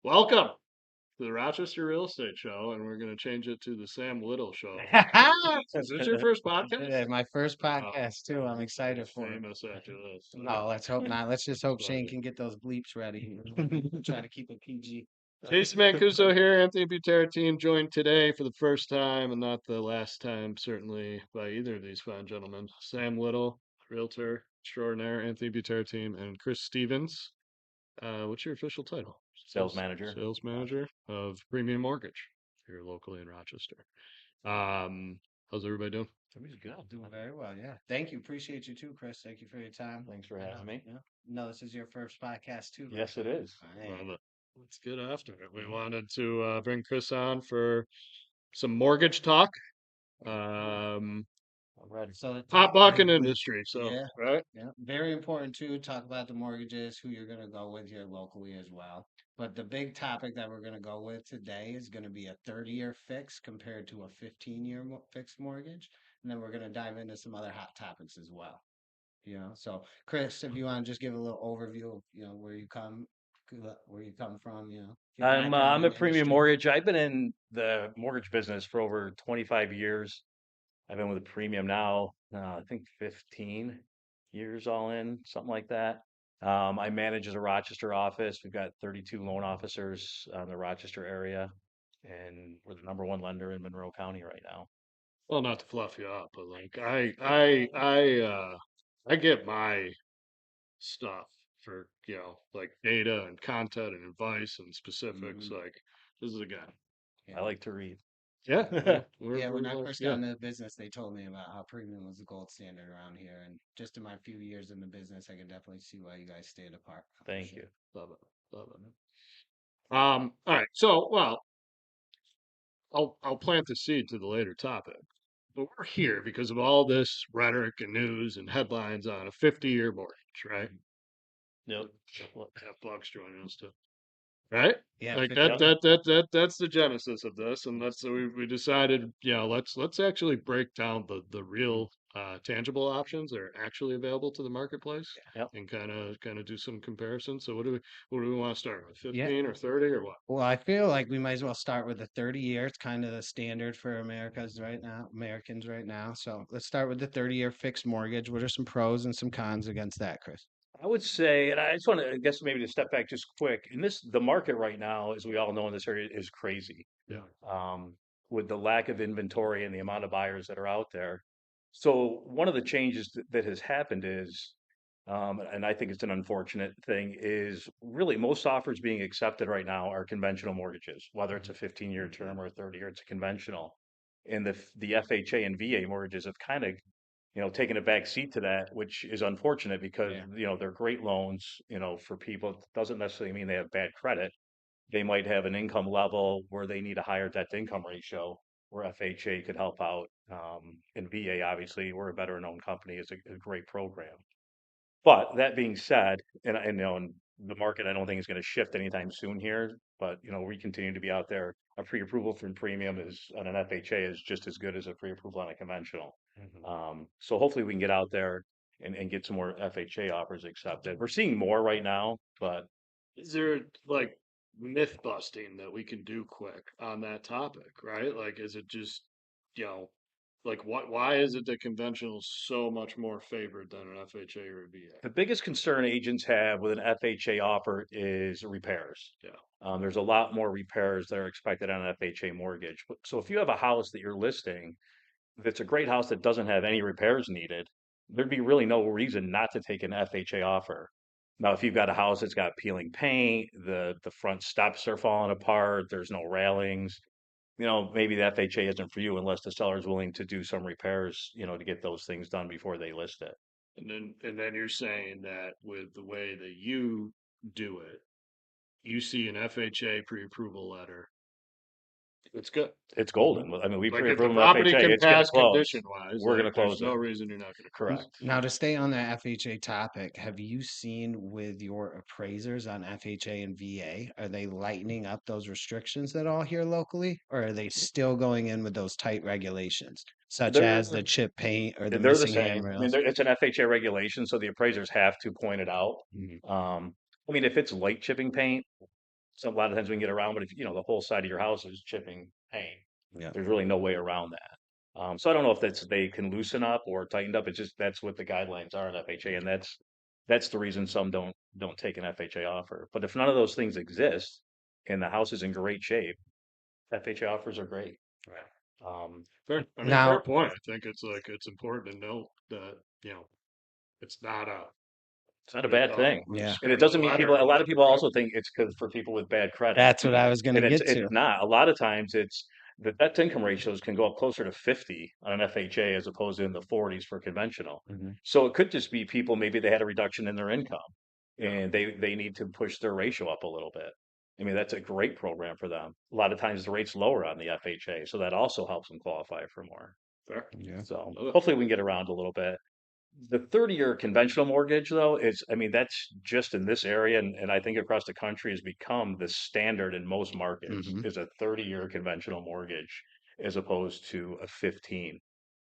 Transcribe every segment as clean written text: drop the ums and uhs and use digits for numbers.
Welcome to the Rochester Real Estate Show, and we're going to change it to the Sam Little Show. Is this your first podcast? Yeah, my first Oh, podcast too. I'm excited for it. famous after this. No, let's hope not. Let's just hope Shane Pleasure. can get those bleeps ready. Try to keep it PG. Jason Mancuso here. Anthony Butera Team joined today for the first time, and not the last time, certainly, by either of these fine gentlemen. Sam Little, Realtor extraordinaire, Anthony Butera Team, and Chris Stevens. What's your official title? Sales manager. Sales manager of Premium Mortgage here locally in Rochester. How's everybody doing? Everybody's good. Doing very well, yeah. Thank you. Appreciate you too, Chris. Thank you for your time. Thanks for having me. Yeah. No, this is your first podcast too. Right? Yes, it is. Love it. Let's get after it. We wanted to bring Chris on for some mortgage talk. Alrighty. So Hot bucket industry. So, yeah, right? yeah, very important too. Talk about the mortgages, who you're going to go with here locally as well. But the big topic that we're going to go with today is going to be a 30-year fix compared to a 15-year fixed mortgage, and then we're going to dive into some other hot topics as well. So Chris, if you want to just give a little overview of where you come from, your I'm background I'm in a the premium industry. mortgage. I've been in the mortgage business for over 25 years. I've been with a premium now, I think 15 years all in, something like that. I manage as a Rochester office. We've got 32 loan officers in the Rochester area, and we're the number one lender in Monroe County right now. Well, not to fluff you up, but like I get my stuff for like data and content and advice and specifics. Mhm. Like this is a guy. Yeah. I like to read. Yeah, Yeah, when I we're- first got into the business, they told me about how premium was the gold standard around here. And just in my few years in the business, I can definitely see why you guys stayed apart. For Thank sure. you. love it, love it. All right. So, well, I'll plant the seed to the later topic. But we're here because of all this rhetoric and news and headlines on a 50-year mortgage, right? Yep. Have Bucks joining us too, right? Yeah, Like 50 that's the genesis of this, and that's so we decided, let's actually break down the real tangible options that are actually available to the marketplace, Yep. and kind of do some comparisons. So what do we want to start with? Yeah. 15 or 30 or what? Well, I feel like we might as well start with the 30 year. It's kind of the standard for Americans right now. So let's start with the 30-year fixed mortgage. What are some pros and some cons against that, Chris? I would say, and I just want to, I guess maybe to step back just quick. The market right now, as we all know in this area, is crazy. Yeah. With the lack of inventory and the amount of buyers that are out there. So one of the changes that has happened is, and I think it's an unfortunate thing, is really most offers being accepted right now are conventional mortgages, whether it's a 15-year term or a 30-year, it's a conventional. And the FHA and VA mortgages have kind of taking a back seat to that, which is unfortunate because, Yeah. they're great loans, for people. It doesn't necessarily mean they have bad credit. They might have an income level where they need a higher debt to income ratio where FHA could help out. And VA, obviously, we're a better known company, is a great program. But that being said, and the market, I don't think is going to shift anytime soon here. But we continue to be out there. A pre-approval from premium is on an FHA is just as good as a pre-approval on a conventional. So hopefully we can get out there and get some more FHA offers accepted. We're seeing more right now, but Is there like myth busting that we can do quick on that topic, right? Like, is it just, you know, like why is it that conventional is so much more favored than an FHA or a VA? the biggest concern agents have with an FHA offer is repairs. Yeah. There's a lot more repairs that are expected on an FHA mortgage. So if you have a house that you're listing, if it's a great house that doesn't have any repairs needed, there'd be really no reason not to take an FHA offer. Now, if you've got a house that's got peeling paint, the front steps are falling apart, there's no railings, maybe the FHA isn't for you unless the seller is willing to do some repairs, to get those things done before they list it. And then you're saying that with the way that you do it, you see an FHA pre-approval letter. It's good. It's golden. I mean, we Like if the pre-approve an property FHA, can it's going to pass close. condition-wise, We're going to there's close no it. reason you're not going to Correct. Now, to stay on the FHA topic, have you seen with your appraisers on FHA and VA, are they lightening up those restrictions at all here locally, or are they still going in with those tight regulations, such They're as the chip paint or the they're the missing same. I mean, handrails? it's an FHA regulation, so the appraisers have to point it out. Mhm. I mean, if it's light chipping paint, So a lot of times we can get around, but if the whole side of your house is chipping paint, Yeah. there's really no way around that. So I don't know if they can loosen up or tighten up. It's just that's what the guidelines are at FHA, and that's the reason some don't take an FHA offer. But if none of those things exist and the house is in great shape, FHA offers are great. Right. Fair. I mean, fair Now, point. I think it's important to note that, it's not It's not a bad thing. a yeah, And it screaming doesn't mean people, ladder a in lot of that people regard. also think it's because for people with bad credit. that's what I was going to And it's get it's to. not. A lot of times the debt to income ratios can go up closer to 50 on an FHA as opposed to in the 40s for conventional. Mhm. So it could just be people, maybe they had a reduction in their income Yeah. and they need to push their ratio up a little bit. I mean, that's a great program for them. A lot of times the rate's lower on the FHA, so that also helps them qualify for more. Fair. Yeah. So Love it. hopefully we can get around a little bit. The 30-year conventional mortgage, though, I mean, that's just in this area, and I think across the country has become the standard in most markets Hmm. is a 30-year conventional mortgage as opposed to a 15.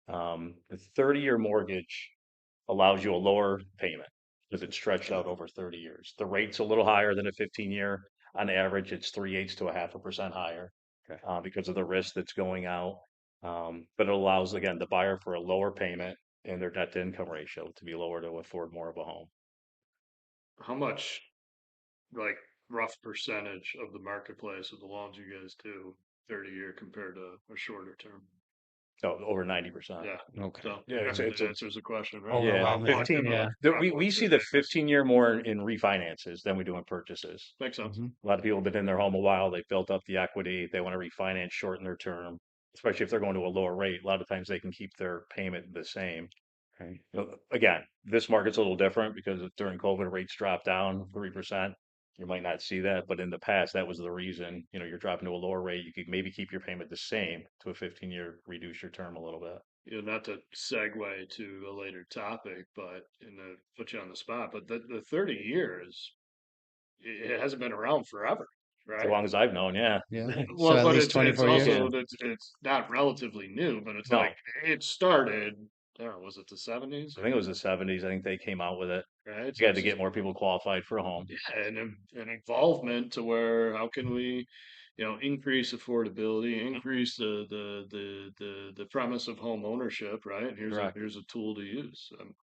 The 30-year mortgage allows you a lower payment because it's stretched out over 30 years. The rate's a little higher than a 15-year. On average, it's 3/8 to a 0.5% higher Okay. because of the risk that's going out. But it allows, again, the buyer for a lower payment and their debt to income ratio to be lower to afford more of a home. How much, like, rough percentage of the marketplace of the loans you guys do 30-year compared to a shorter term? Oh, over 90%. Yeah. Okay. So Yeah, I it's mean, it's that a answers the question, right? Over yeah, How around much 15. of a yeah. We see it the is. 15-year more in refinances than we do in purchases. Makes sense. Hmm. A lot of people have been in their home a while. They've built up the equity. They want to refinance, shorten their term, especially if they're going to a lower rate. A lot of times they can keep their payment the same. Okay. Again, this market's a little different because during COVID rates dropped down 3%. You might not see that, but in the past, that was the reason. You're dropping to a lower rate. You could maybe keep your payment the same to a 15-year, reduce your term a little bit. Not to segue to a later topic, but put you on the spot, but the 30 years, it hasn't been around forever, So right? long as I've known, yeah. Yeah. So Well, at but least it's 24 years. Yeah. also it's not relatively new, but it's like No, it started. I don't know, was it the 70s I or think it was the 70s. I think they came out with it. right? You So had it's to just get more people qualified for a home. yeah, an involvement to where how can we, increase affordability, increase the premise of home ownership, right? And Correct. here's a tool to use.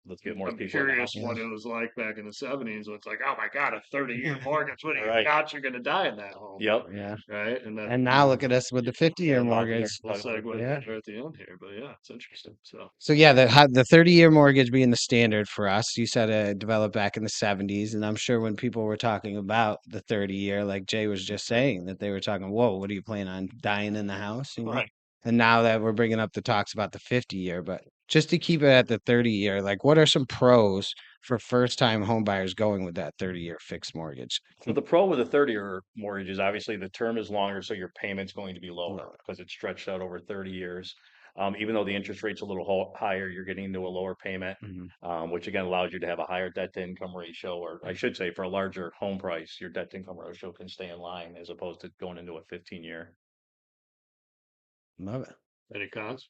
Let's get more I'm people in the curious Yeah. what house. it was like back in the 70s. When it's like, oh my God, a 30-year mortgage. What do you Right. got? You're going to die in that home, Yep. Yeah. right? And that, And now look at us with the 50-year yeah, Talk about mortgage. we'll talk about segue Yeah. there at the end here, but yeah, it's interesting. So, So yeah, the 30-year mortgage being the standard for us. You said it developed back in the 70s, and I'm sure when people were talking about the 30-year, like Jay was just saying, that they were talking, "Whoa, what are you planning on dying in the house?" right. And now that we're bringing up the talks about the 50-year, but just to keep it at the 30-year, like what are some pros for first-time home buyers going with that 30-year fixed mortgage? So the pro with a 30-year mortgage is obviously the term is longer, so your payment's going to be lower Lower. because it's stretched out over 30 years. Even though the interest rate's a little higher, you're getting into a lower payment, Mhm. which again allows you to have a higher debt to income ratio, or I should say, for a larger home price, your debt to income ratio can stay in line as opposed to going into a 15-year. Love it. Any cons?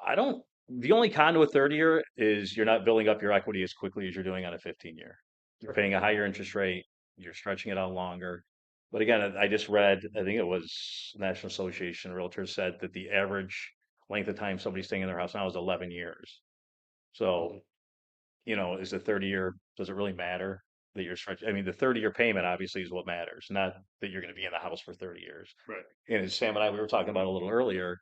I don't. The only con to a 30-year is you're not building up your equity as quickly as you're doing on a 15-year. You're paying a higher interest rate. You're stretching it out longer. But again, I just read, I think it was National Association of Realtors said that the average length of time somebody's staying in their house now is 11 years. So, is the 30-year, does it really matter that you're stretching? I mean, the 30-year payment obviously is what matters, not that you're going to be in the house for 30 years. Right. And as Sam and I, we were talking about a little earlier,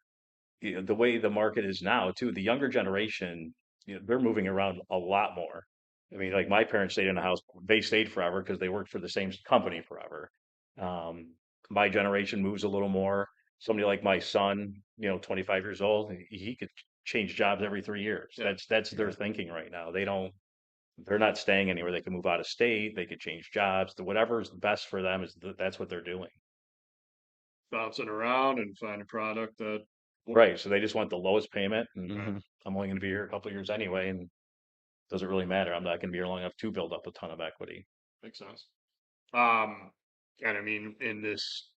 the way the market is now too, the younger generation, they're moving around a lot more. I mean, like my parents stayed in the house, they stayed forever because they worked for the same company forever. Um, my generation moves a little more. Somebody like my son, 25 years old, he could change jobs every 3 years. Yeah. That's their thinking right now. They're not staying anywhere. They can move out of state. They could change jobs. Whatever's best for them that's what they're doing. Bouncing around and find a product that, Right. So they just want the lowest payment, and right, Hmm. I'm only going to be here a couple of years anyway, and doesn't really matter. I'm not going to be here long enough to build up a ton of equity. makes sense. Um, and I mean, in this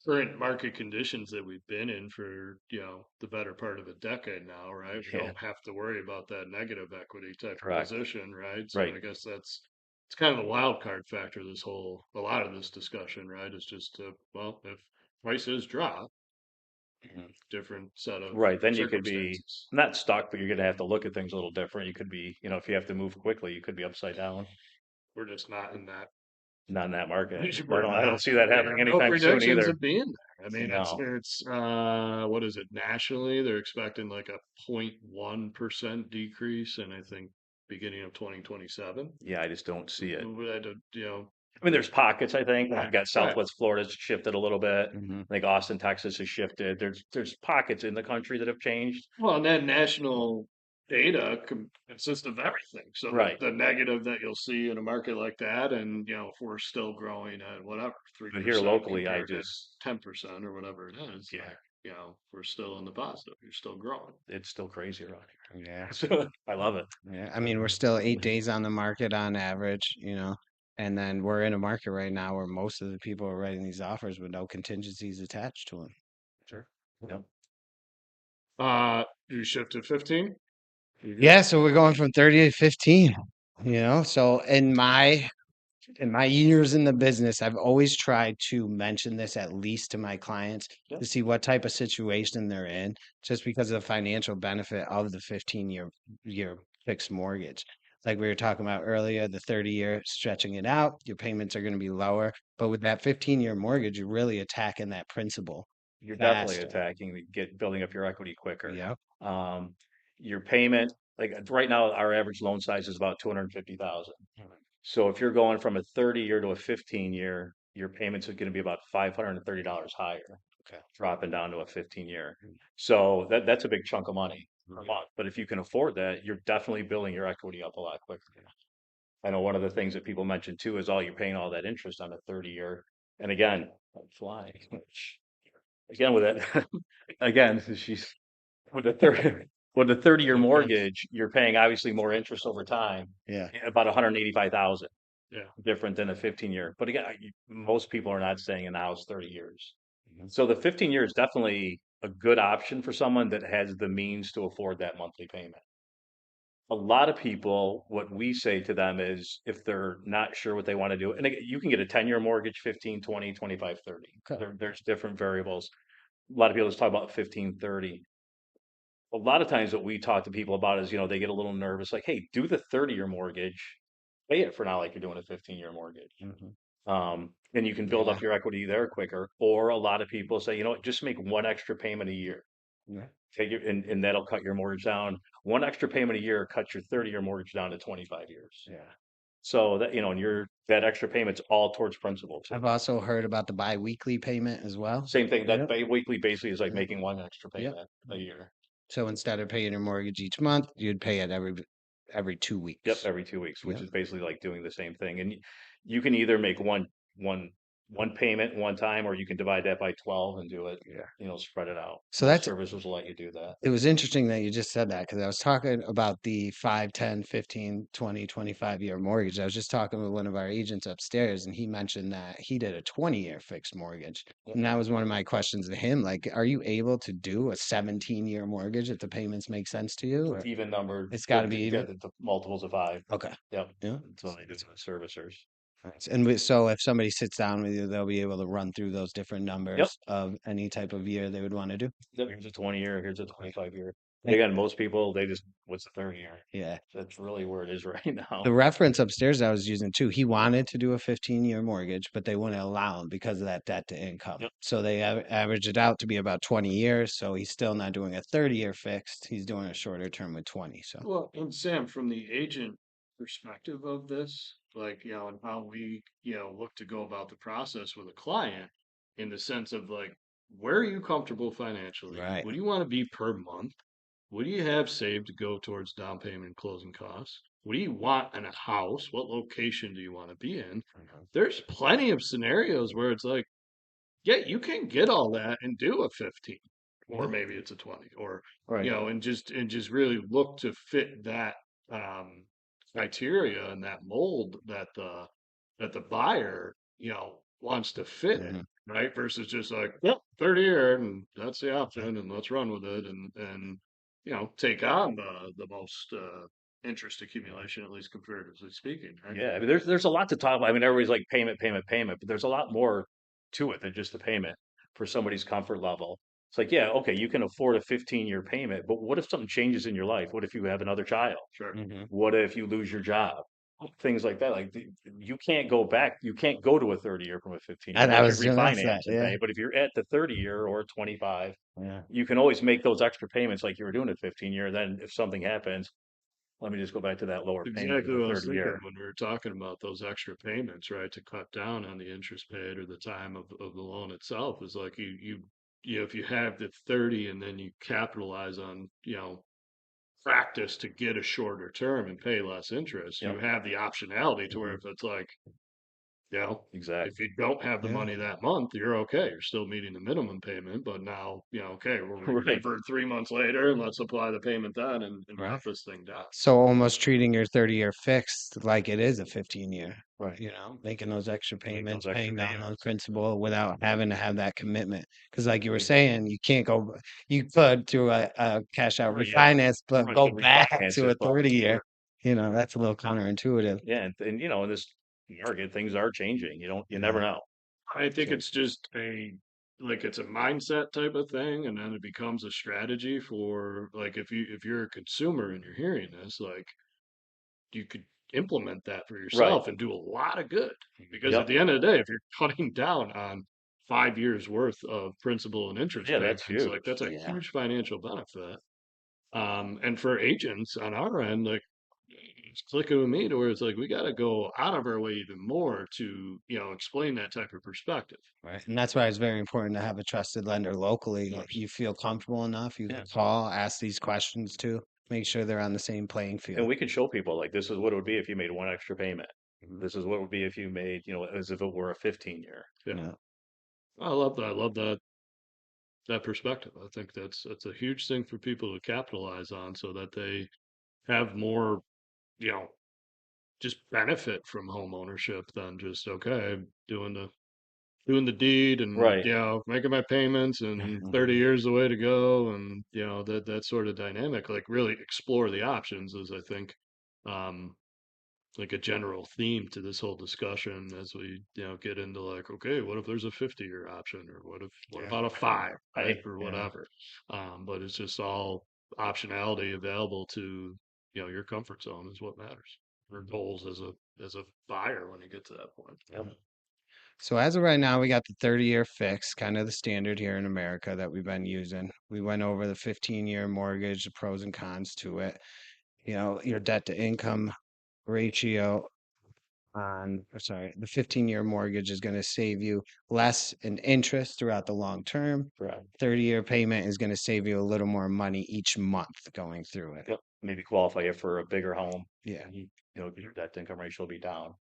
current market conditions that we've been in for, the better part of a decade now, right? We Yeah, don't have to worry about that negative equity type of correct. position, right? So Right. I guess that's it's kind of the wild card factor. A lot of this discussion, right? Is just well, if prices drop, Mhm. different set of Right. Then you could be circumstances. not stuck, but you're going to have to look at things a little different. You could be, if you have to move quickly, you could be upside down. We're just not in that. Not in that market. We're I not. don't see that We happening have no anytime soon predictions either. of being there. I mean, No. it's what is it nationally? They're expecting like a 0.1% decrease, and I think beginning of 2027. Yeah, I just don't see it. I don't, I mean, there's pockets, I think. right, You've got right. Southwest Florida's shifted a little bit. Hmm. I think Austin, Texas has shifted. There's pockets in the country that have changed. Well, and then national data consists of everything. So Right. the negative that you'll see in a market like that, and if we're still growing at whatever three But here percent locally, I compared to just 10% or whatever it is, yeah, like we're still in the positive. You're still growing. it's still crazy around Yeah. here. I love it. Yeah. I mean, we're still 8 days on the market on average, and then we're in a market right now where most of the people are writing these offers with no contingencies attached to them. Sure. Yep. You shift to 15. Yeah, so we're going from 30 to 15, So in my years in the business, I've always tried to mention this at least to my clients Yep. to see what type of situation they're in, just because of the financial benefit of the 15-year fixed mortgage. Like we were talking about earlier, the 30-year stretching it out, your payments are going to be lower. But with that 15-year mortgage, you're really attacking that principal You're definitely faster. attacking building up your equity quicker. Yep. Um, your payment, like right now, our average loan size is about 250,000. So if you're going from a 30-year to a 15-year, your payments are going to be about $530 higher, Okay. dropping down to a 15-year. So that's a big chunk of money per month. But if you can afford that, you're definitely building your equity up a lot quicker. I know one of the things that people mention too is you're paying all that interest on a 30-year. And again, fly. Again with it, again, she's with the 30-year mortgage, you're paying obviously more interest over time, Yeah. about 185,000, Yeah. different than a 15-year. But again, most people are not staying in the house 30 years. Mhm. So the 15 year is definitely a good option for someone that has the means to afford that monthly payment. A lot of people, what we say to them is if they're not sure what they want to do, and again, you can get a 10-year mortgage, 15, 20, 25, 30. Okay. There's different variables. A lot of people just talk about 15, 30. A lot of times what we talk to people about is, they get a little nervous, like, hey, do the 30-year mortgage, pay it for now like you're doing a 15-year mortgage. Mhm. And you can build Yeah. up your equity there quicker. Or a lot of people say, just make one extra payment a year. Yeah. And that'll cut your mortgage down. One extra payment a year cuts your 30-year mortgage down to 25 years. Yeah. So that, and that extra payment's all towards principal too. I've also heard about the bi-weekly payment as well. Same thing. That Yep. weekly basically is like Yep. making one extra Yep. payment a year. So instead of paying your mortgage each month, you'd pay it every 2 Yep, weeks. every 2 weeks, which Yep. is basically like doing the same thing. And you can either make one one payment one time, or you can divide that by 12 and do it, Yeah. spread it out. So Most that's services will let you do that. it was interesting that you just said that because I was talking about the 5, 10, 15, 20, 25-year mortgage. I was just talking with one of our agents upstairs and he mentioned that he did a 20-year fixed mortgage. Yep. And that was one of my questions to him. Like, are you able to do a 17-year mortgage if the payments make sense to you? Or Even number, it's got to be even? the multiples of 5. Okay. Yep. Yeah. That's what they do with servicers. Nice. And so if somebody sits down with you, they'll be able to run through those different Yep. numbers of any type of year they would want to do. Yep. Here's a 20-year, here's a 25-year. Hey. Again, most people, what's the 30-year? Yeah. That's really where it is right now. The reference upstairs I was using too, he wanted to do a 15-year mortgage, but they wouldn't allow him because of that debt to income. Yep. So they average it out to be about 20 years. So he's still not doing a 30-year fixed. He's doing a shorter term with 20. So Well, and Sam, from the agent perspective of this, like, and how we, look to go about the process with a client in the sense of like, where are you comfortable financially? right. What do you want to be per month? What do you have saved to go towards down payment and closing costs? What do you want in a house? What location do you want to be in? There's plenty of scenarios where it's like, yeah, you can get all that and do a 15, or maybe it's a 20, or Right. and just really look to fit that criteria and that mold that the buyer wants to fit in, Mhm. right? Versus just like, yep, 30-year, and that's the option, and let's run with it, and take on the most interest accumulation, at least comparatively speaking, right? Yeah, I mean, there's a lot to talk about. I mean, everybody's like payment, payment, payment, but there's a lot more to it than just the payment for somebody's comfort level. It's like, yeah, okay, you can afford a 15-year payment, but what if something changes in your life? What if you have another child? Sure. Hmm. What if you lose your job? Things like that. Like you can't go back. You can't go to a 30-year from a 15-year And I unless you was gonna ask that. refinance and Yeah. pay. But if you're at the 30-year or 25, Yeah. you can always make those extra payments like you were doing at 15-year. Then if something happens, let me just go back to that lower payment for Exactly the what I was 30 thinking year. when we were talking about those extra payments, right? To cut down on the interest paid or the time of the loan itself is like you know, if you have the 30 and then you capitalize on, you know, practice to get a shorter term and pay less interest, you Yep, have the optionality to where Hmm. if it's like, you know, if exactly. you don't have the Yeah. money that month, you're okay. You're still meeting the minimum payment, but now, you know, okay, we'll Right. revert 3 months later and let's apply the payment then and cut Right. this thing down. So almost treating your 30-year fixed like it is a 15-year, Right. making those extra Make those payments, extra paying down those payments. principal without having to have that commitment. Because like you were saying, you can't go, you could do a cash out Right. Yeah. refinance, but Right. go To back refinance to a it, but 30-year. That's a little counterintuitive. yeah, and you know, in this market, things are changing. You never Yeah. know. I think So, it's just like it's a mindset type of thing, and then it becomes a strategy for like if you're a consumer and you're hearing this, like you could implement that for Right. yourself and do a lot of good. Because at Yep. the end of the day, if you're cutting down on 5 years worth of principal and interest Yeah, that's payments, huge. like that's a yeah. huge financial benefit. And for agents on our end, like it's clicking with me to where it's like we got to go out of our way even more to, you know, explain that type of perspective. Right. And that's why it's very important to have a trusted lender locally. Of Like course. you feel comfortable enough, you Yeah. can call, ask these questions too, make sure they're on the same playing And field. we can show people like this is what it would be if you made one extra payment. Mhm. This is what it would be if you made, you know, as if it were a 15-year. Yeah. Yeah. I love that. I love that perspective. I think that's a huge thing for people to capitalize on so that they have more, you know, just benefit from home ownership than just okay, doing the deed and Right. you know making my payments and Mhm. 30 years the way to go and you know that sort of dynamic like really explore the options is I think um like a general theme to this whole discussion as we you know get into like okay what if there's a 50-year option or what Yeah. about a five right Right. or Yeah. whatever but it's just all optionality available to you know your comfort zone is what matters your goals as a buyer when you get to that point. Yep. So as of right now, we got the 30-year fix, kind of the standard here in America that we've been using. We went over the 15-year mortgage, the pros and cons to it. Your debt to income ratio the 15-year mortgage is going to save you less in interest throughout the long term. Right. 30-year payment is going to save you a little more money each month going through it. Yep. Maybe qualify you for a bigger home. Yeah. You know, your debt to income ratio will be down,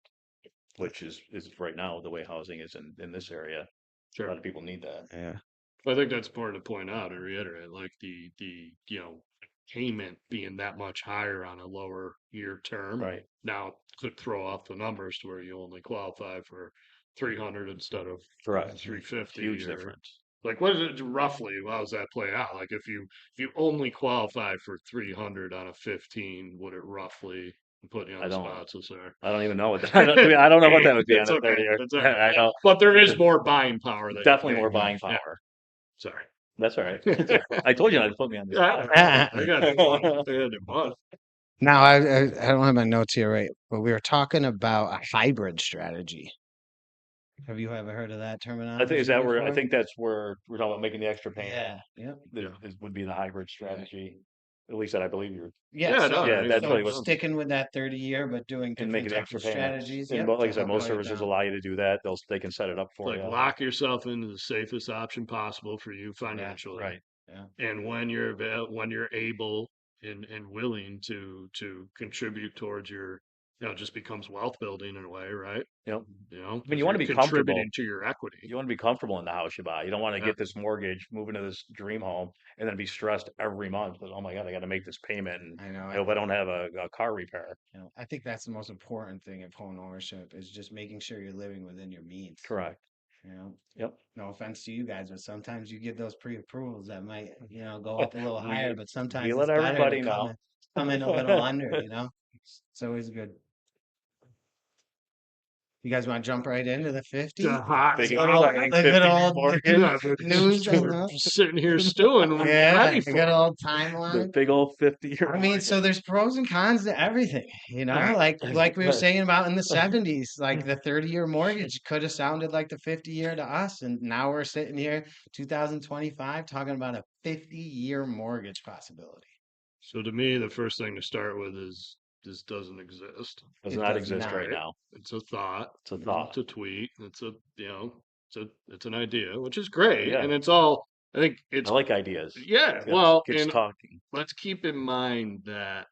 which is right now the way housing is in this area. A Sure. lot of people need that. Yeah. I think that's important to point out and reiterate, like the you know payment being that much higher on a lower year term Right. now could throw off the numbers to where you only qualify for 300 instead of Correct. 350 Huge or difference. like what is it roughly? How does that play out? Like if you only qualify for 300 on a 15, would it roughly I'm putting you on I the don't. spot, so sorry. I don't even know what I don't know what that would be on It's a okay. 30-year. It's all right. I know. But there is more buying power that you're Definitely more paying buying with. Yeah. power. Sorry. That's all right. I told you not to put me on the Yeah, spot. I got it. I got it. Fun. Now, I don't have my notes here, right? But we were talking about a hybrid strategy. Have you ever heard of that I think is terminology that where I before? think that's where we're talking about making the extra payment. Yeah. Yep. Yeah. Would be the hybrid Right. strategy. At least that I believe you're. Yeah. Yeah, no, So, Yeah, I that's mean, really so what. sticking with that 30-year, but doing And different making the type of extra payments. strategies. And Yep. like I To said, help most pay it services down. allow you to do that. They can set it up for like you. lock yourself into the safest option possible for you Yeah. financially. Right. Yeah. And when you're able and willing to contribute towards your, you know, it just becomes wealth building in a way, right? Yep. You know, I mean, because you want you're to be comfortable. contributing to your equity. You want to be comfortable in the house you buy. You don't want to Yeah. get this mortgage, move into this dream home, and then be stressed every month. But, oh my God, I got to make this payment, and I know. I hope I don't have a car repair. I think that's the most important thing of home ownership is just making sure you're living within your means. Correct. You know, Yep. no offense to you guys, but sometimes you get those pre-approvals that might, go up a little higher, but We sometimes let it's better to everybody know. come in a little under, It's always good. You guys want to jump right into the 50? The hot Big topic. The good 50 old mortgage. Yeah, but news. we're sitting here stewing. We're Yeah, ready the good for old The timeline. big old 50-year I mean, so there's pros and cons to everything, it. All right. like we were saying about in the 70s, like the 30-year mortgage could have sounded like the 50-year to us, and now we're sitting here 2025 talking about a 50-year mortgage possibility. So to me, the first thing to start with is this doesn't exist. does It not does exist not. right now. It's a thought. It's a It's thought. a tweet. It's an idea, which is great. Yeah. And it's all, I think I it's, like ideas. yeah. Gets, Well, gets and talking. let's keep in mind that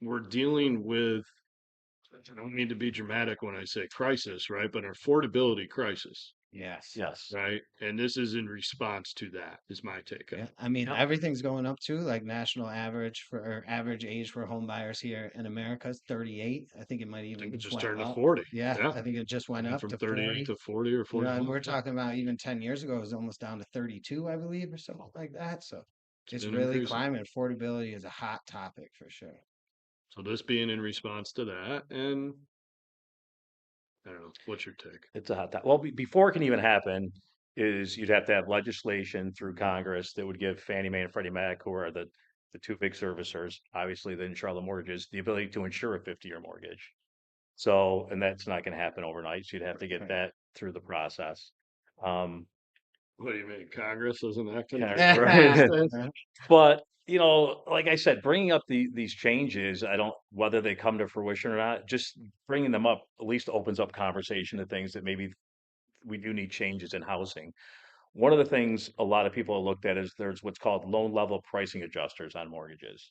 we're dealing with, I don't mean to be dramatic when I say crisis, right? But an affordability crisis, Yes. Yes. right? And this is in response to that, is my take on Yeah, it. I mean Yep. everything's going up too. Like national average for or average age for home buyers here in America is 38. I think it might I even think it just went turned to up. 40. Yeah, Yeah. I think it just went Went up from to 38 40. to 40 or And 41. we're talking about even 10 years ago, it was almost down to 32, I believe, or something like that. So It's it's been really increasing. climbing. Affordability is a hot topic for sure. So this being in response to that, and I don't know, what's your take? It's a hot topic. Well, before it can even happen, is you'd have to have legislation through Congress that would give Fannie Mae and Freddie Mac, who are the two big servicers, obviously the insure all the mortgages, the ability to insure a 50-year mortgage. So, and that's not going to happen overnight. So you'd have to get Right. that through the process. Um, What do you mean? Congress isn't acting Yeah, like right. this? But like I said, bringing up these changes, I don't whether they come to fruition or not. Just bringing them up at least opens up conversation to things that maybe we do need changes in housing. One of the things a lot of people have looked at is there's what's called loan level pricing adjusters on mortgages.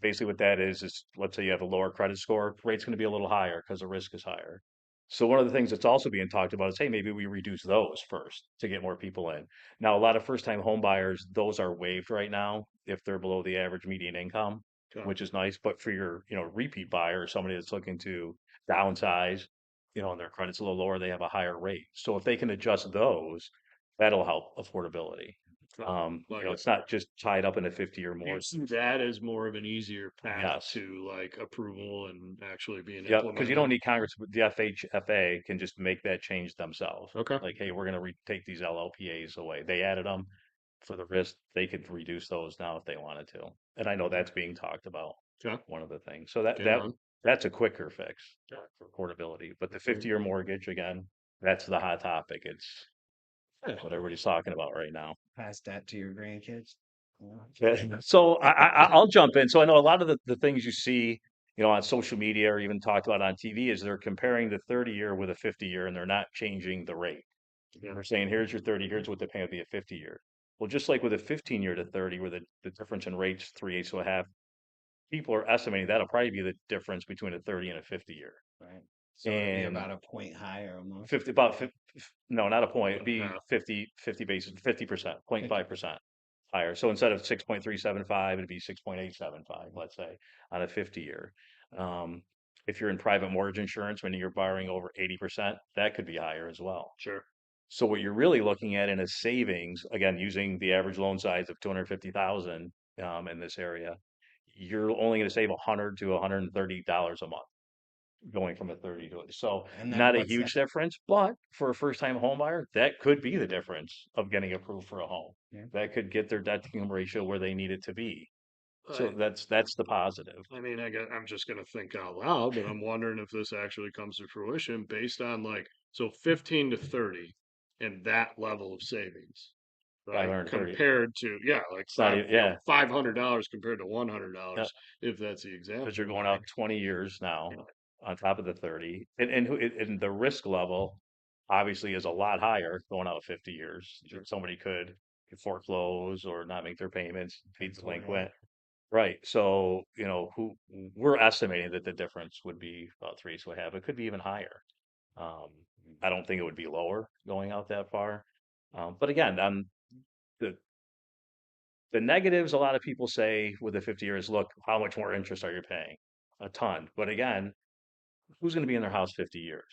Basically, what that is let's say you have a lower credit score, rate's going to be a little higher because the risk is higher. So one of the things that's also being talked about is, hey, maybe we reduce those first to get more people in. Now, a lot of first-time home buyers, those are waived right now if they're below the average median income, Okay. which is nice. But for your, repeat buyer, somebody that's looking to downsize, and their credit's a little lower, they have a higher rate. So if they can adjust those, that'll help affordability. Like It's not just tied up in a 50-year do you mortgage. see that as more of an easier path Yes. to like approval and actually being Yeah, because you don't implemented? need Congress. The FHFA can just make that change themselves. Okay. Like, hey, we're going to take these LLPAs away. They added them for the risk. They could reduce those now if they wanted to. And I know that's being talked about. Okay. One of the things. So that Game that on. that's a quicker fix for portability. But the 50-year mortgage, again, that's the hot topic. It's Yeah. what everybody's talking about right now. Pass that to your grandkids. Okay. So I'll jump in. So I know a lot of the things you see, on social media or even talked about on TV is they're comparing the 30-year with a 50-year and they're not changing the rate. Yeah. They're saying, here's your 30, here's what the pay would be a 50-year. Well, just like with a 15-year to 30, where the difference in rates, 3/8 to a half, people are estimating that'll probably be the difference between a 30 and a 50-year. Right. So it'd be And about a point higher almost. 50, about 50, no, not a point. It'd be Yeah. 50 basis, 50%, 0.5% higher. So instead of 6.375, it'd be 6.875, let's say, on a 50-year. If you're in private mortgage insurance, when you're borrowing over 80%, that could be higher as well. Sure. So what you're really looking at in a savings, again, using the average loan size of 250,000 in this area, you're only going to save $100 to $130 a month going from a 30 to so And then not a what's huge that? difference, but for a first time home buyer, that could be the difference of getting approved for a home. Yeah. That could get their debt to income ratio where they need it to be. So I, that's the positive. I mean, I'm just gonna think out loud, but I'm wondering if this actually comes to fruition based on like, so 15 to 30 and that level of savings, right? 530. Compared to, yeah, like It's not even, yeah, $500 compared to yeah, $100, if that's the example. because you're going out 20 years now Yeah. on top of the 30, and the risk level obviously is a lot higher going out 50 years. Sure. Somebody could foreclose or not make their payments, be Absolutely. delinquent. Right. So, who we're estimating that the difference would be about 3, so half. It could be even higher. Um, I don't think it would be lower going out that far. But again, the the negatives a lot of people say with the 50 years, look, how much more interest are you paying? A ton. But again, who's going to be in their house 50 years?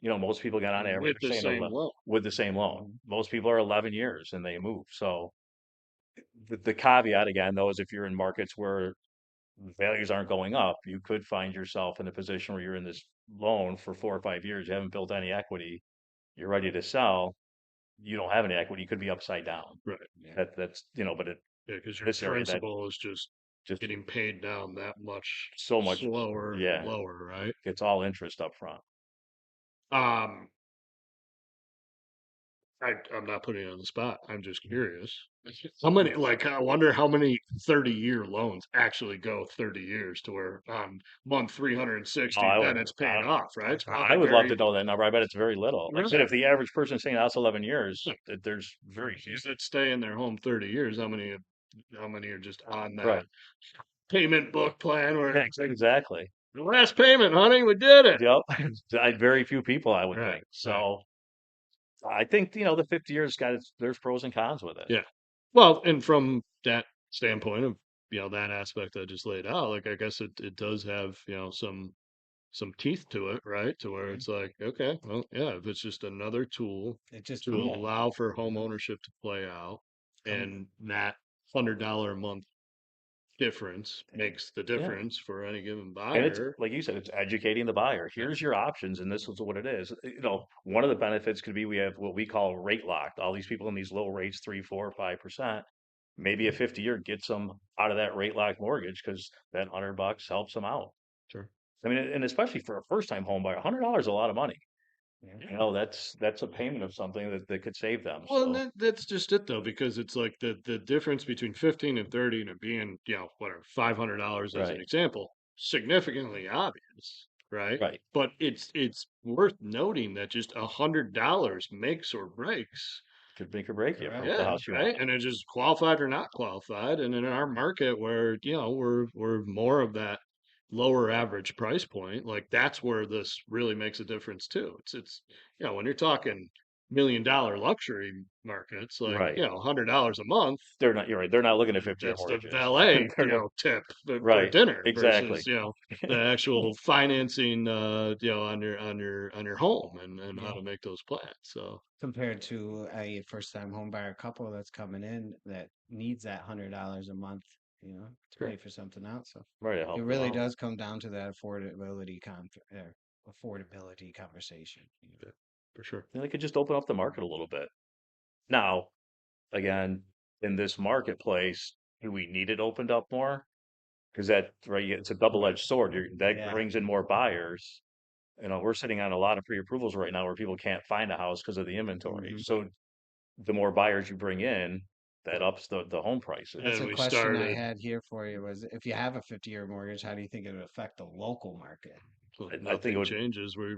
Most people got on average with are the saying same loan. with the same loan. Mhm. Most people are 11 years and they move. So the caveat again, though, is if you're in markets where values aren't going up, you could find yourself in a position where you're in this loan for 4 or 5 years. You haven't built any equity. You're ready to sell. You don't have any equity. You could be upside down. Right. Yeah. But Yeah, because your this area that principal is just just getting paid down that much so much, slower and yeah, lower, right? it's all interest up front. Um, I'm not putting it on the spot. I'm just curious. How many, like, I wonder how many 30-year loans actually go 30 years to where on month Oh, 360, then it's paid off, right? It's I probably would love to very, know that number. I bet it's very little. Like I said, really, if the average person is staying in the house 11 years, there's very few. that stay in their home 30 years. How many are just on that Right. payment book plan where Yeah, it's like, exactly. the last payment, honey, we did it. Yep. Very few people, I would Right, think. right. So I think, the 50 years there's pros and cons with it. Yeah. Well, and from that standpoint of, that aspect I just laid out, like I guess it does have, some teeth to it, right? To where Mhm. it's like, okay, well, yeah, if it's just another tool It just to yeah. allow for home ownership to play out, Come, and that $100 a month difference makes the Yeah. difference for any given And it's buyer. like you said, it's educating the buyer. Yeah, Here's your options, and this is what it is. One of the benefits could be we have what we call rate locked. All these people in these low rates, 3, 4, 5%. Maybe a 50-year gets them out of that rate locked mortgage because that $100 helps them out. sure. I mean, and especially for a first time home buyer, $100 is a lot of money. yeah. That's a payment of something that could save them. Well, and So that's just it though, because it's like the difference between 15 and 30 and it being, whatever, $500 as an right, example, significantly obvious, right? right, But it's worth noting that just $100 makes or breaks. could make or break you for Correct. the Yeah, house you want. right. And it's just qualified or not qualified. And in our market where, we're more of that lower average price point, like that's where this really makes a difference too. It's when you're talking $1 million luxury markets, like, Right. $100 a month, They're not. You're right. They're not looking at 50-year that's the mortgages. valet, They're not. tip for Right. dinner versus, Exactly. the actual financing, on your home and how Yeah. to make those plans. So Compared to a first time home buyer couple that's coming in that needs that $100 a month, to Sure. pay for something else. So Right. To it help them really out. does come down to that affordability conversation. yeah, for sure. And they could just open up the market a little bit. Now, again, in this marketplace, do we need it opened up more? Because that, right, it's a double-edged sword. That Yeah. brings in more buyers. We're sitting on a lot of pre-approvals right now where people can't find a house because of the inventory. Mhm. So the more buyers you bring in, that ups the home prices. That's And a we question I started, had here for you was if you have a 50-year mortgage, how do you think it would affect the local market? so I think it nothing would, changes. We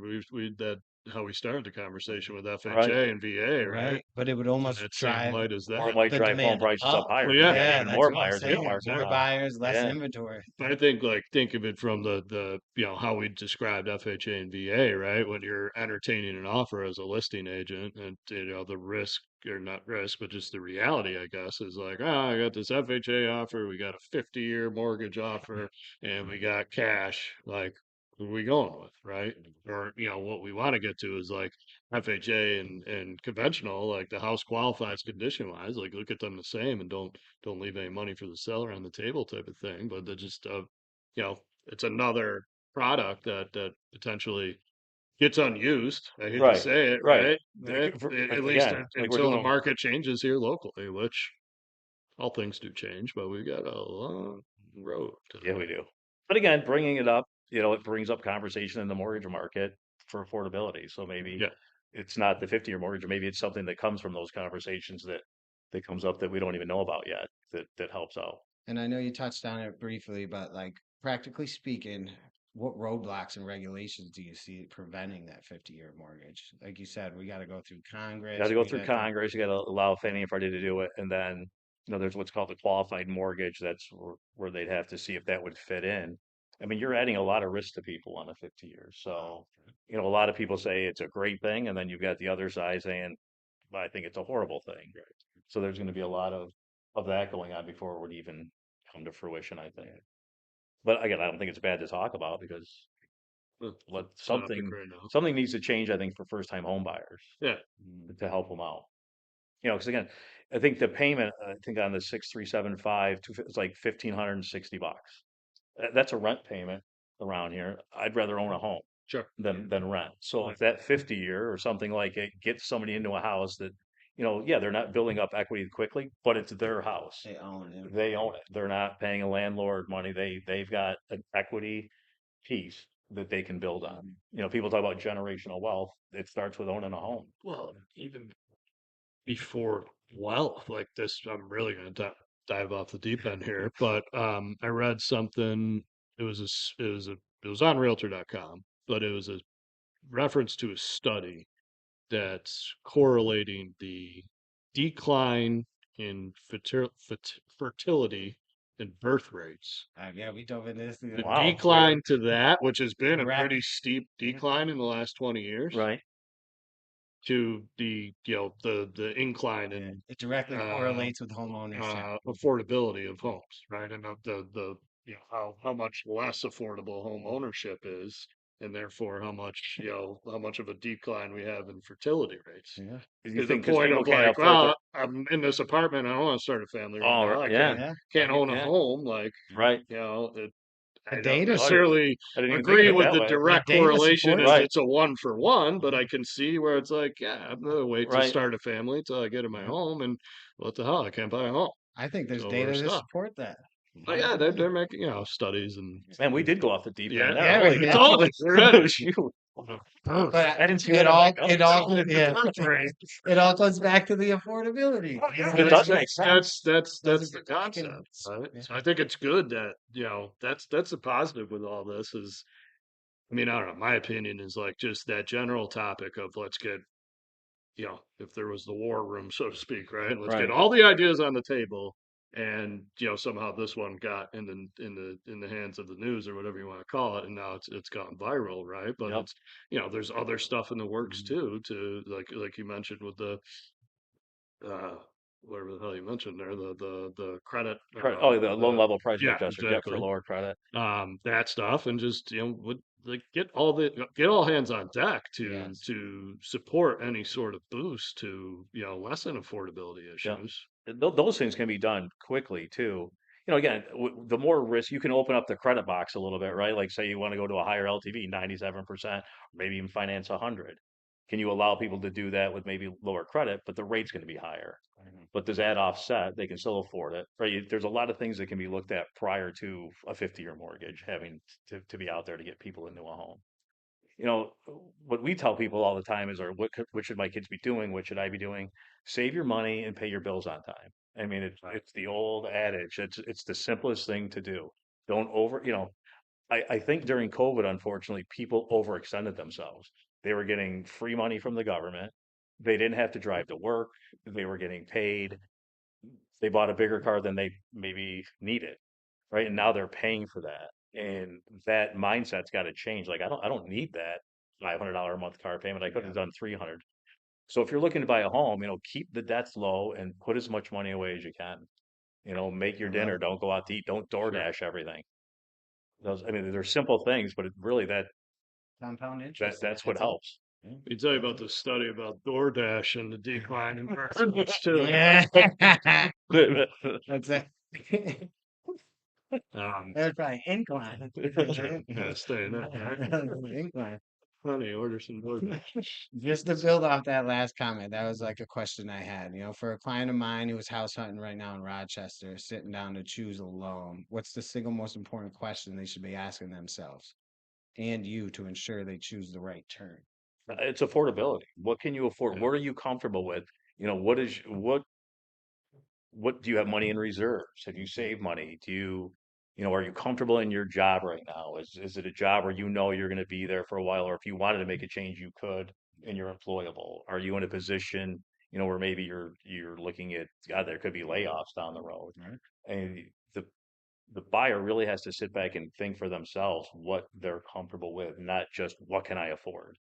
that how we started the conversation with right, FHA and VA, right? Right. But it would In almost that same drive light as or it that. might the drive home demand prices up up. higher Well, because yeah, you got Yeah, even that's more what I'm buyers in the saying. market More yeah. now. buyers, less Yeah, inventory. I think like think of it from the how we described FHA and VA, right? When you're entertaining an offer as a listing agent, and the risk or not risk, but just the reality, I guess, is like, I got this FHA offer, we got a 50-year mortgage offer, and we got cash. Like, who are we going with, right? Or what we want to get to is like FHA and conventional, like the house qualifies condition wise, like look at them the same and don't leave any money for the seller on the table type of thing. But they're just it's another product that potentially gets unused. I hate to right, say it, right. right? Right. At least Again, like we're until the doing, market changes here locally, which all things do change, but we got a long road to yeah, hoe. we do. But again, bringing it up, it brings up conversation in the mortgage market for affordability. So maybe Yeah. it's not the 50-year mortgage, or maybe it's something that comes from those conversations that comes up that we don't even know about yet that helps out. And I know you touched on it briefly, but like practically speaking, what roadblocks and regulations do you see preventing that 50-year mortgage? Like you said, we got to go through You got to Congress. go We through got to, Congress. You got to allow Fannie and Freddie to do it, and then there's what's called the qualified mortgage. That's where they'd have to see if that would fit in. I mean, you're adding a lot of risk to people on a 50 years. So, a lot of people say it's a great thing, and then you've got the other side saying, "Well, I think it's a horrible thing." So there's going to be a lot of that going on before it would even come to fruition, I think. But again, I don't think it's bad to talk about because Let topic right now. something needs to change, I think, for first time home buyers Yeah. to help them out. Because again, I think the payment, I think on the 6375, it's like $1,560. That's a rent payment around here. I'd rather own a home Sure. than rent. So if that 50 year or something like it gets somebody into a house that, yeah, they're not building up equity quickly, but it's their house. They own it. They own it. They're not paying a landlord money. They've got an equity piece that they can build on. People talk about generational wealth. It starts with owning a home. Well, even before wealth like this, I'm really going to dive off the deep end here, but I read something. It was it was on Realtor.com, but it was a reference to a study that's correlating the decline in fertility and birth rates. Yeah, we dove into this. The Wow. decline to that, which has been a Correct. pretty steep decline in the last 20 years, Right. to the incline in It directly correlates with home ownership. affordability of homes, right? And the how much less affordable home ownership is, and therefore how much of a decline we have in fertility rates. Yeah. You To the think because point people of can't like, afford well, I'm in this apartment, I don't want to start a family right Oh, now. I yeah. Yeah. can't own a Yeah. home, like, Right. I The don't data necessarily I didn't even think of agree it with that the way. direct data correlation supports as Right. it's a one for one, but I can see where it's like, yeah, I'm gonna wait to Right. start a family till I get in my home, and what the hell, I can't buy a home, I think there's so data we're to stuck. support that. But yeah, they're making studies and Man, we did go off the deep yeah, end. Yeah, Holy we cow. totally. We're ready. That was you. But I didn't see it that. I'm all like, it oh, all The yeah, birth rate. it all comes back to the affordability. it does make sense. That's Those the are the fucking- concept, right? yeah. So I think it's good that that's the positive with all this is, I mean, I don't know. My opinion is like just that general topic of let's get, if there was the war room, so to speak, right? Let's get Right. all the ideas on the table, and somehow this one got in the hands of the news or whatever you want to call it, and now it's gone viral, right? But Yep. it's there's other stuff in the works too, to like you mentioned with the uh whatever the hell you mentioned there, the credit, Oh, the loan level pricing yeah, adjuster. Yep, for exactly, lower credit. that stuff, and just would like get all hands on deck to Yes. support any sort of boost to lessen affordability Yeah. issues. Those things can be done quickly too. Again, the more risk you can open up the credit box a little bit, right? Like say you want to go to a higher LTV, 97%, maybe even finance 100. Can you allow people to do that with maybe lower credit, but the rate's going to be higher? But does that offset? They can still afford it, right? There's a lot of things that can be looked at prior to a 50-year mortgage having to be out there to get people into a home. You know, what we tell people all the time is, or what should my kids be doing? What should I be doing? Save your money and pay your bills on time. I mean, it's the old adage. It's the simplest thing to do. Don't I think during COVID, unfortunately, people overextended themselves. They were getting free money from the government. They didn't have to drive to work. They were getting paid. They bought a bigger car than they maybe needed, right? And now they're paying for that. And that mindset's got to change. Like I don't need that $500 a month car payment. I could have done 300. So if you're looking to buy a home, keep the debts low and put as much money away as you can. Make your dinner. Don't go out to eat. Don't DoorDash everything. I mean, they're simple things, but really Compound interest. that's what helps. Let me tell you about the study about DoorDash and the decline in birth rates too. Yeah. That's it. That's probably incline. Yeah, stay in that, right? Incline. Honey, order some DoorDash. Just to build off that last comment, that was like a question I had. For a client of mine who was house hunting right now in Rochester, sitting down to choose a loan, what's the single most important question they should be asking themselves and you to ensure they choose the right term? It's affordability. What can you afford? What are you comfortable with? What do you have money in reserves? Have you saved money? Are you comfortable in your job right now? Is it a job where you're going to be there for a while, or if you wanted to make a change, you could, and you're employable? Are you in a position, where maybe you're looking at, God, there could be layoffs down the road, Right. and the buyer really has to sit back and think for themselves what they're comfortable with, not just what can I afford.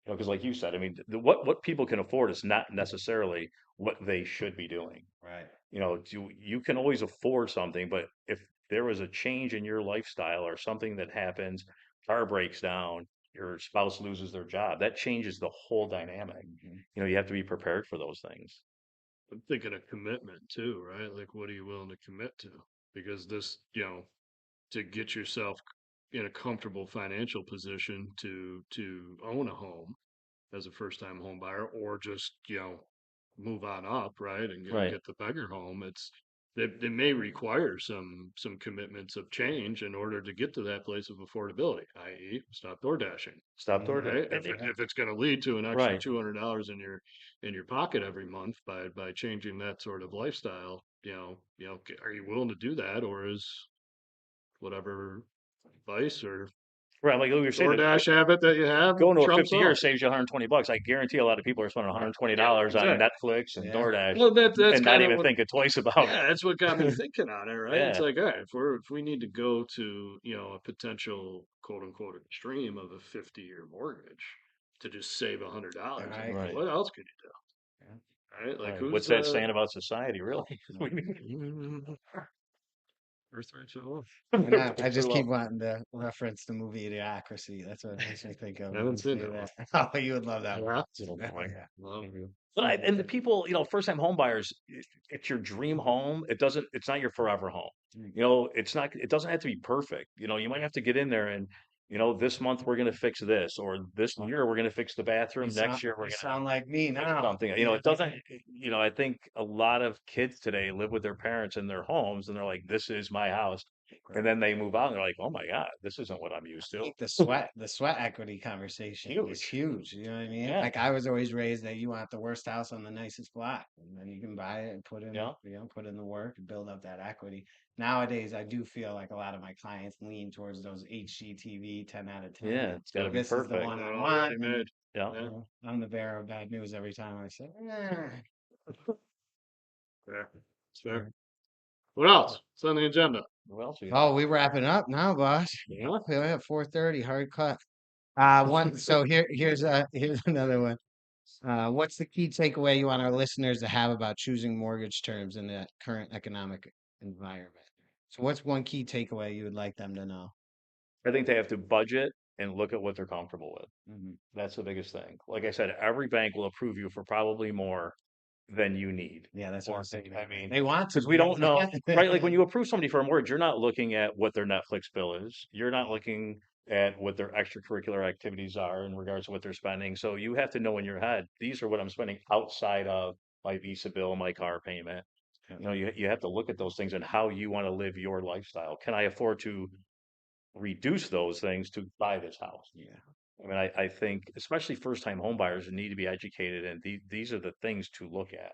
Because like you said, I mean, what people can afford is not necessarily what they should be doing. Right. You can always afford something, but if there was a change in your lifestyle or something that happens, car breaks down, your spouse loses their job. That changes the whole dynamic. You have to be prepared for those things. I'm thinking of commitment too, right? Like, what are you willing to commit to? Because this, to get yourself in a comfortable financial position to own a home as a first time home buyer, or just move on up, right, and Right. get the bigger home. They may require some commitments of change in order to get to that place of affordability, i.e., stop door dashing. Stop door. Right? If it's going to lead to an extra Right. $200 in your pocket every month by changing that sort of lifestyle, are you willing to do that, or is whatever vice or Right. Like you were saying, DoorDash habit that you have going to a trumps 50 year all? saves you $120. I guarantee a lot of people are spending Yeah, $120 on exactly. Netflix and Yeah. DoorDash Well, that's and not kind of even what. thinking twice about it. Yeah, that's what got me thinking on it, right? It's Yeah. like, all right, if we need to go to, a potential quote unquote extreme of a 50-year mortgage to just save $100, I Right. mean, Right. what else could you Yeah. do? Right? Like Right. who's What's that saying about society, really? birthright so low? And I Too just keep low. wanting to reference the movie Idiocracy. That's what it makes me think of I when haven't you seen say that one. that. Oh, you would love that one. Yeah. It's a little boring. Yeah. Well, And the people, first time home buyers, it's your dream home. It's not your forever home. It doesn't have to be perfect. You might have to get in there and, this month we're going to fix this, or this year we're going to fix the bathroom. Next year we're You going sound like me to fix now. something. It doesn't, I think a lot of kids today live with their parents in their homes and they're like, this is my house. And then they move out and they're like, oh my God, this isn't what I'm used I to. think the sweat equity conversation is Huge. huge. You know what I mean? Yeah. Like I was always raised that you want the worst house on the nicest block, and then you can buy it and Yeah. put in the work and build up that equity. Nowadays, I do feel like a lot of my clients lean towards those HGTV 10 out of 10. Yeah. It's got to be This is the perfect. one I already want. made. Yeah. Yeah. I'm the bearer of bad news every time I say, Fair. It's fair. What else? It's on the agenda. What else we got? "Oh, we wrapping up now, boss. Yeah. We only have 4:30, hard cut." One. So here's another one. What's the key takeaway you want our listeners to have about choosing mortgage terms in the current economic environment? So, what's one key takeaway you would like them to know? I think they have to budget and look at what they're comfortable with. Mhm. That's the biggest thing. Like I said, every bank will approve you for probably more than you need. Yeah, that's what I was thinking. I mean, They want to, because we don't know, right? Like when you approve somebody for a mortgage, you're not looking at what their Netflix bill is. You're not looking at what their extracurricular activities are in regards to what they're spending. So you have to know in your head, these are what I'm spending outside of my Visa bill, my car payment. You have to look at those things and how you want to live your lifestyle. Can I afford to reduce those things to buy this house? Yeah. I mean, I think especially first time home buyers need to be educated, and these are the things to look at.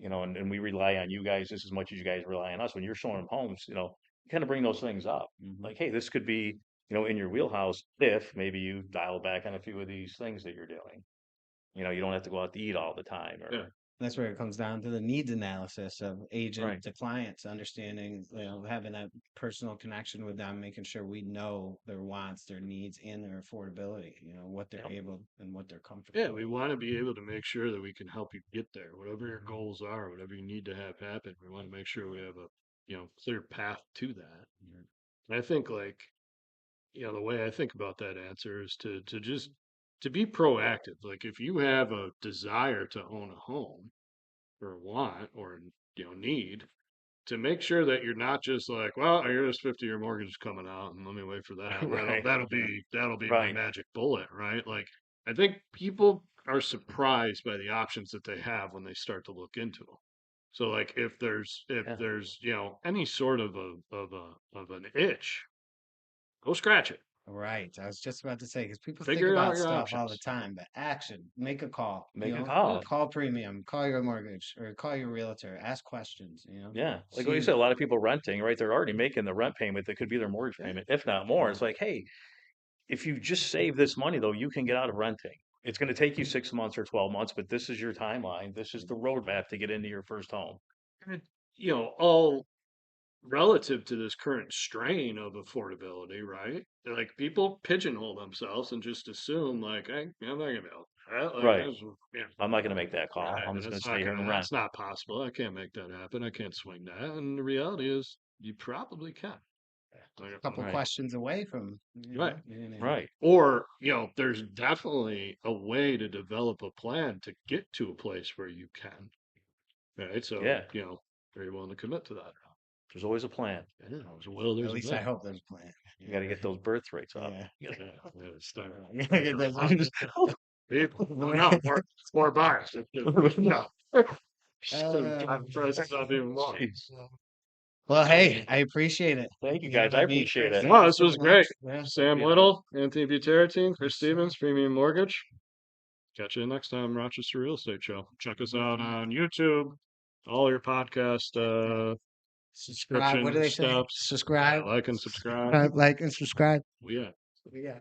And we rely on you guys just as much as you guys rely on us. When you're showing them homes, you kind of bring those things up. Mhm. Like, hey, this could be, in your wheelhouse if maybe you dial back on a few of these things that you're doing. You don't have to go out to eat all the time Yeah. or That's where it comes down to the needs analysis of agent Right. to clients, understanding, having that personal connection with them, making sure we know their wants, their needs, and their affordability, what they're Yep. able and what they're comfortable Yeah, with. we want to be able to make sure that we can help you get there. Whatever your goals are, whatever you need to have happen, we want to make sure we have a, clear path to that. Mhm. And I think like, the way I think about that answer is to just to be proactive. Like if you have a desire to own a home or a want or need, to make sure that you're not just like, well, I hear this 50-year mortgage is coming out and let me wait for that. Right. That'll be my Right. magic bullet, right? Like I think people are surprised by the options that they have when they start to look into them. So like if Yeah. there's, any sort of an itch, go scratch it. Right. I was just about to say, because people think Figure out about your stuff all the options. time, but action, make a call, Make a Yeah. call. call premium, call your mortgage or call your realtor, ask questions. Yeah. Like what you See, said, a lot of people renting, right? They're already making the rent payment that could be their mortgage yeah, payment, if not more. It's like, hey, if you just save this money though, you can get out of renting. It's going to take you 6 months or 12 months, but this is your timeline. This is the roadmap to get into your first home. And all relative to this current strain of affordability, right? Like people pigeonhole themselves and just assume like, hey, I'm not gonna be able to do that. Like, Right. yeah, I'm not going to make that call. right. I'm And just going to stay here and rent. that's not possible. I can't make that happen. I can't swing that. And the reality is, you probably can. a couple Right. questions away from Right. Right. Or, there's definitely a way to develop a plan to get to a place where you can. Right. So, Yeah. are you willing to commit to that? There's always a plan. Yeah, there's a will, At there's a least I way. hope there's a plan. You got to get those birth rates up. Yeah. Yeah, start. Get those- People, no, more buyers. No. Prices up even more. Jeez. Well, hey, I appreciate it. Thank you Yeah, guys. I that'd be appreciate it. great. Wow, this was great. Yeah. Sam Yeah. Little, Anthony Butera Team, Chris Stevens, Premium Mortgage. Catch you next time, Rochester Real Estate Show. Check us out on YouTube, all your podcast Subscribe. What do subscription they say? steps. Subscribe. Like and subscribe. Like and subscribe. Yeah. Yeah.